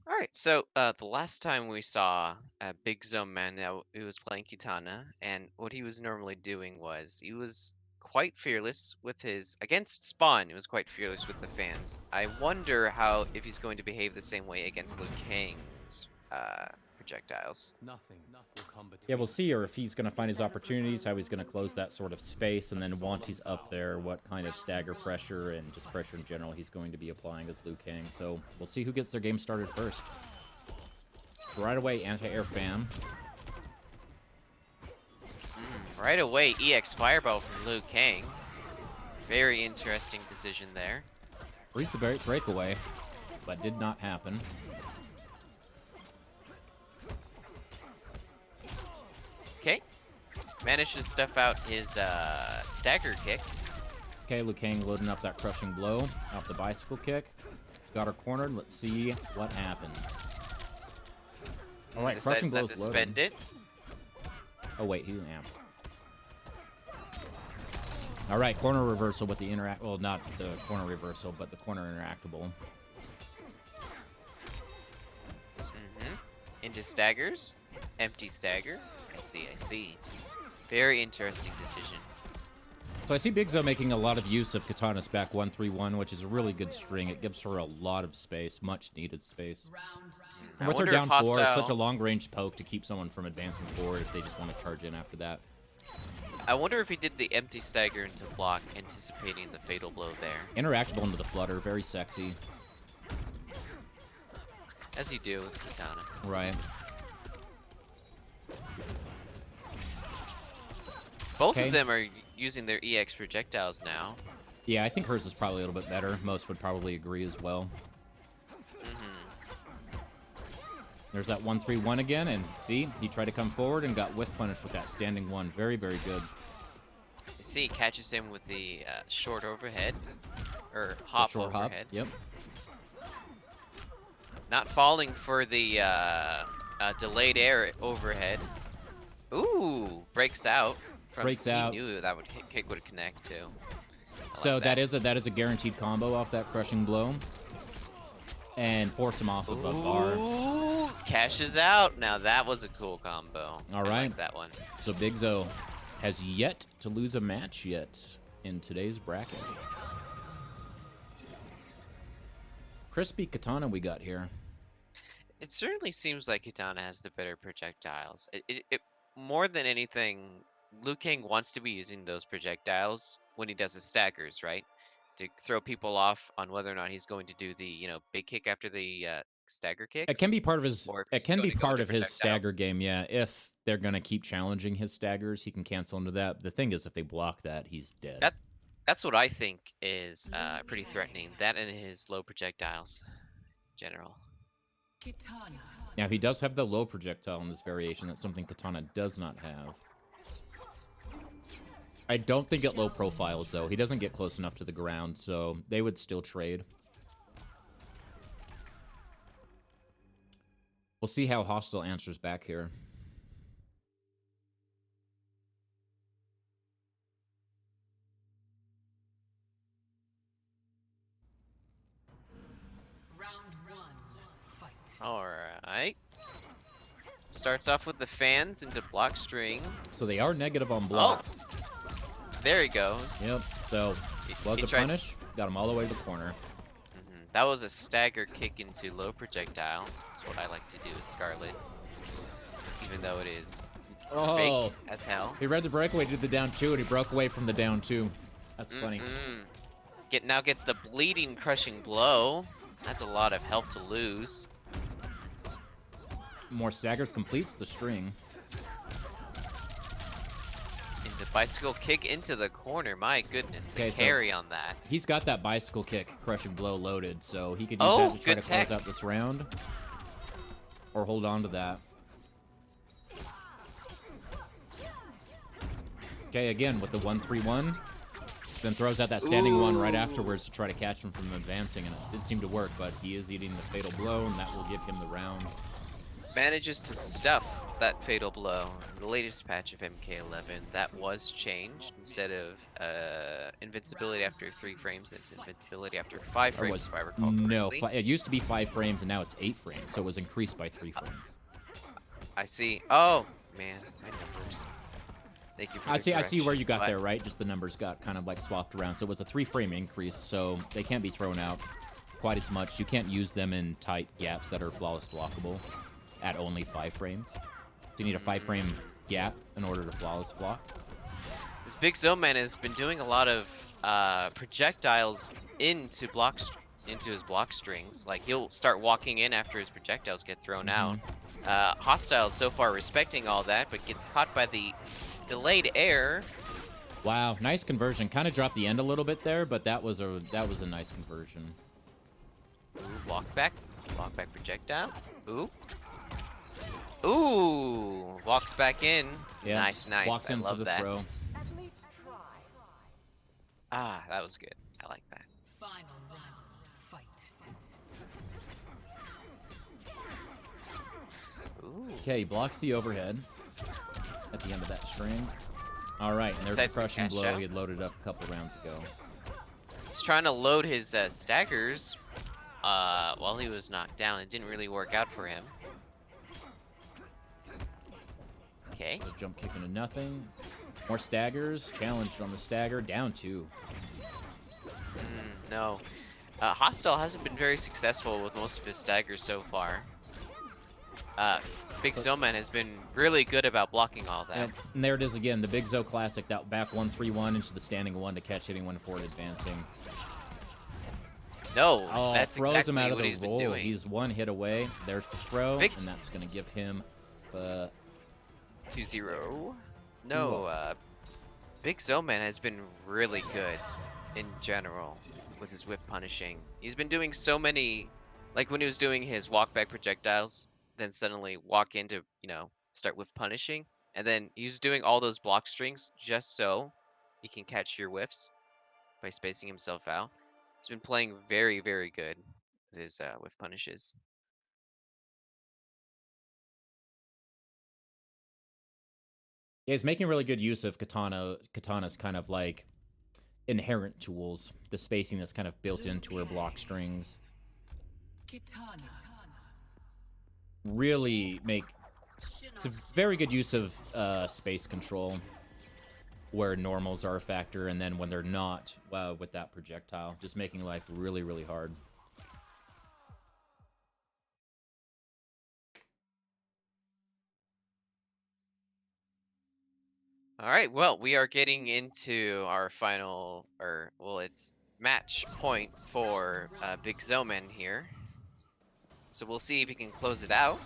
All right, so the last time we saw Bigzo man, he was playing Kitana, and what he was normally doing was he was quite fearless with his against Spawn. He was quite fearless with the fans. I wonder how if he's going to behave the same way against LiuKang's projectiles. Yeah, we'll see, or if he's going to find his opportunities, how he's going to close that sort of space, and then once he's up there, what kind of stagger pressure and just pressure in general he's going to be applying as LiuKang. So we'll see who gets their game started first. So right away, anti-air fam. Right away, EX Fireball from LiuKang. Very interesting decision there. Reads a breakaway, but did not happen. Okay. Managed to stuff out his stagger kicks. Okay, LiuKang loading up that crushing blow off the bicycle kick. He's got her cornered. Let's see what happens. All right, crushing blow's to spend loaded. it. Oh wait, he didn't amp. All right, corner reversal with the interact. Well, not the corner reversal, but the corner interactable. Into staggers. Empty stagger. I see, I see. Very interesting decision. So I see Bigzo making a lot of use of Kitana's back 1-3-1, which is a really good string. It gives her a lot of space, much needed space. And with her down 4, it's such a long-range poke to keep someone from advancing forward if they just want to charge in after that. I wonder if he did the empty stagger into block, anticipating the fatal blow there. Interactable into the flutter, very sexy. As you do with Kitana. Right. Both of them are using their EX projectiles now. Yeah, I think hers is probably a little bit better. Most would probably agree as well. There's that 1-3-1 again, and see, he tried to come forward and got whiff punished with that standing 1. Very, very good. You see, he catches him with the short overhead, or hop short overhead. Hop. Yep. Not falling for the delayed air overhead. Ooh, breaks out. Breaks out. He knew that kick would connect too. So that is a guaranteed combo off that crushing blow, and force him off of a bar. Cashes out. Now that was a cool combo. All right, I like that one. So Bigzo has yet to lose a match yet in today's bracket. Crispy Kitana we got here. It certainly seems like Kitana has the better projectiles. It more than anything, LiuKang wants to be using those projectiles when he does his staggers, right? To throw people off on whether or not he's going to do the, big kick after the stagger kicks. It can be part of his. It can be part of his projectiles. stagger game. Yeah, if they're gonna keep challenging his staggers, he can cancel into that. The thing is, if they block that, he's dead. That's what I think is pretty threatening. That and his low projectiles, in general. Now he does have the low projectile in this variation. That's something Kitana does not have. I don't think it low profiles though. He doesn't get close enough to the ground, so they would still trade. We'll see how Hostile answers back here. Alright. Starts off with the fans into block string. So they are negative on block. Oh. There you go. Yep. So was a punish. Got him all the way to the corner. That was a stagger kick into low projectile. That's what I like to do with Scarlet. Even though it is fake as hell. He read the breakaway, did the down 2, and he broke away from the down 2. That's funny. Now gets the bleeding crushing blow. That's a lot of health to lose. More staggers, completes the string. Into bicycle kick into the corner. My goodness, the carry on that. He's got that bicycle kick crushing blow loaded, so he could use that to try to close out this round. Or hold on to that. Okay, again with the 1-3-1. Then throws out that standing 1 right afterwards to try to catch him from advancing, and it did seem to work, but he is eating the fatal blow, and that will give him the round. manages to stuff that fatal blow. In the latest patch of MK11, that was changed. Instead of invincibility after 3 frames, it's invincibility after 5 Or frames, was if I recall no? correctly. It used to be 5 frames, and now it's 8 frames, so it was increased by 3 frames. I see. Oh man, my numbers. Thank you for I the see. I see where correction, you got but- there, right? Just the numbers got kind of like swapped around. So it was a 3-frame increase, so they can't be thrown out quite as much. You can't use them in tight gaps that are flawless blockable at only 5 frames. So you need a 5-frame gap in order to flawless block. This Bigzo man has been doing a lot of projectiles into his block strings. Like he'll start walking in after his projectiles get thrown out. Hostile so far respecting all that, but gets caught by the delayed air. Wow, nice conversion. Kind of dropped the end a little bit there, but that was a nice conversion. Ooh, walk back projectile. Ooh, walks back in. Yeah, Nice. Walks in I love for the that. throw. Ah, that was good. I like that. Final round, fight. Ooh. Okay, he blocks the overhead at the end of that string. All right, and there's Decides the to crushing cash blow out. he had loaded up a couple rounds ago. He's trying to load his staggers while he was knocked down. It didn't really work out for him. Okay. So jump kick into nothing. More staggers. Challenged on the stagger. Down 2. No. Hostile hasn't been very successful with most of his staggers so far. Big Zoman has been really good about blocking all that. And there it is again, the Bigzo classic, that back 1-3-1 into the standing 1 to catch anyone forward advancing. No, Oh, that's throws exactly him out of what the he's been roll. doing. He's 1 hit away. There's the throw, Big- and that's going to give him 2-0. No, Big Zoman has been really good in general with his whip punishing. He's been doing so many, like when he was doing his walk back projectiles, then suddenly walk into, start whiff punishing, and then he's doing all those block strings just so he can catch your whiffs by spacing himself out. He's been playing very, very good with his whiff punishes. Yeah, he's making really good use of Kitana's kind of like inherent tools, the spacing that's kind of built into her block strings. Kitana. Really it's a very good use of space control where normals are a factor, and then when they're not, with that projectile, just making life really, really hard. All right, well, we are getting into our final, it's match point for Big Zoman here. So we'll see if he can close it out.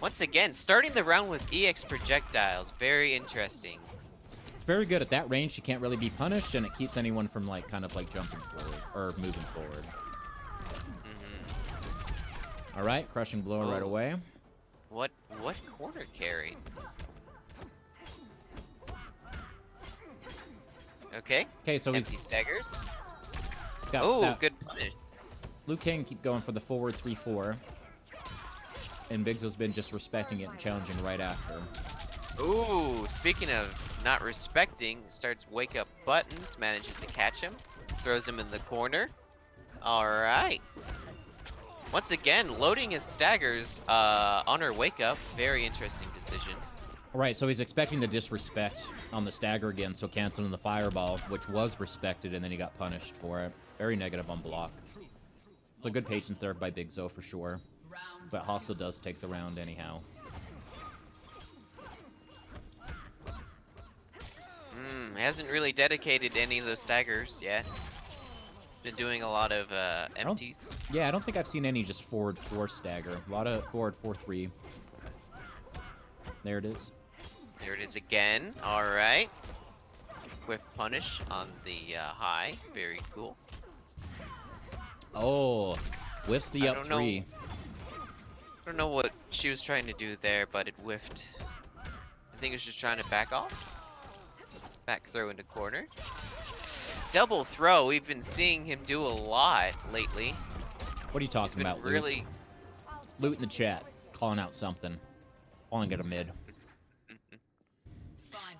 Once again, starting the round with EX projectiles. Very interesting. It's very good at that range. She can't really be punished, and it keeps anyone from kind of jumping forward or moving forward. All right, crushing blow right away. What corner carry? Okay. Okay, so Empty he's staggers. got Oh, that. good punish. LiuKang keep going for the forward 3-4. And Bigzo's been just respecting it and challenging right after. Ooh, speaking of not respecting, starts wake up buttons, manages to catch him, throws him in the corner. All right. Once again, loading his staggers on her wake up. Very interesting decision. All right, so he's expecting the disrespect on the stagger again, so canceling the fireball, which was respected, and then he got punished for it. Very negative on block. So good patience there by Bigzo for sure. But Hostile does take the round anyhow. Hasn't really dedicated any of those staggers yet. Been doing a lot of empties. Yeah, I don't think I've seen any just forward 4 stagger. A lot of forward 4-3. There it is. There it is again. All right. Whiff punish on the high. Very cool. Oh, whiffs the I up don't know. 3. I don't know what she was trying to do there, but it whiffed. I think it was just trying to back off. Back throw into corner. Double throw. We've been seeing him do a lot lately. What are you He's talking been about, Loot? really. Loot in the chat. calling out something. Calling it a mid.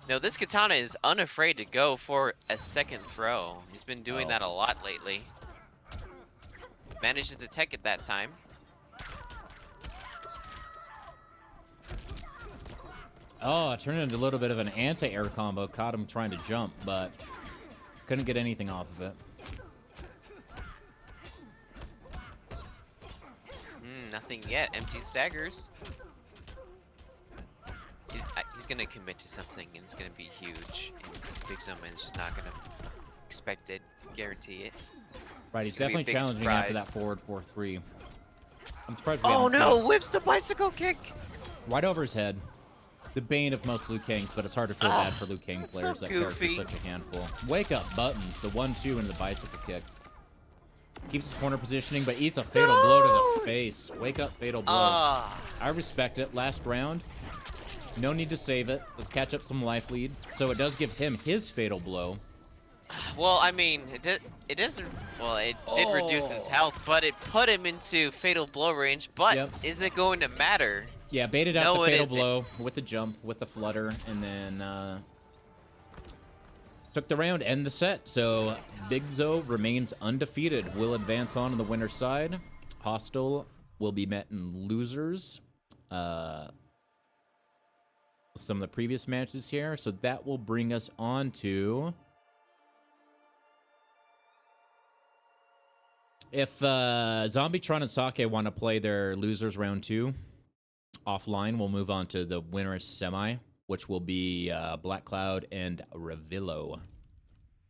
No, this Kitana is unafraid to go for a second throw. He's been doing that a lot lately. Manages to tech it that time. Oh, it turned into a little bit of an anti-air combo. Caught him trying to jump, but couldn't get anything off of it. Nothing yet. Empty staggers. He's gonna commit to something, and it's gonna be huge. And Bigzo is just not gonna expect it, guarantee it. Right, he's definitely challenging after that forward 4-3. I'm surprised we Oh haven't no! seen Whips the bicycle kick. right over his head. The bane of most LiuKangs, but it's hard to feel bad for LiuKang so players. That character's goofy. such a handful. Wake up buttons, the 1-2 and the bicycle kick. Keeps his corner positioning, but eats a fatal blow to the face. Wake up, fatal blow. I respect it. Last round. No need to save it. Let's catch up some life lead. So it does give him his fatal blow. Well, I mean, it doesn't. Well, it did reduce his health, but it put him into fatal blow range. But is it going to matter? Yeah, baited out No, the it fatal isn't. blow with the jump, with the flutter, and then took the round and the set. So Bigzo remains undefeated. Will advance on the winner's side. Hostile will be met in losers. Some of the previous matches here. So that will bring us on to... If Zombietron and Sake want to play their losers round 2 offline, we'll move on to the winner's semi, which will be Black Cloud and Revillo.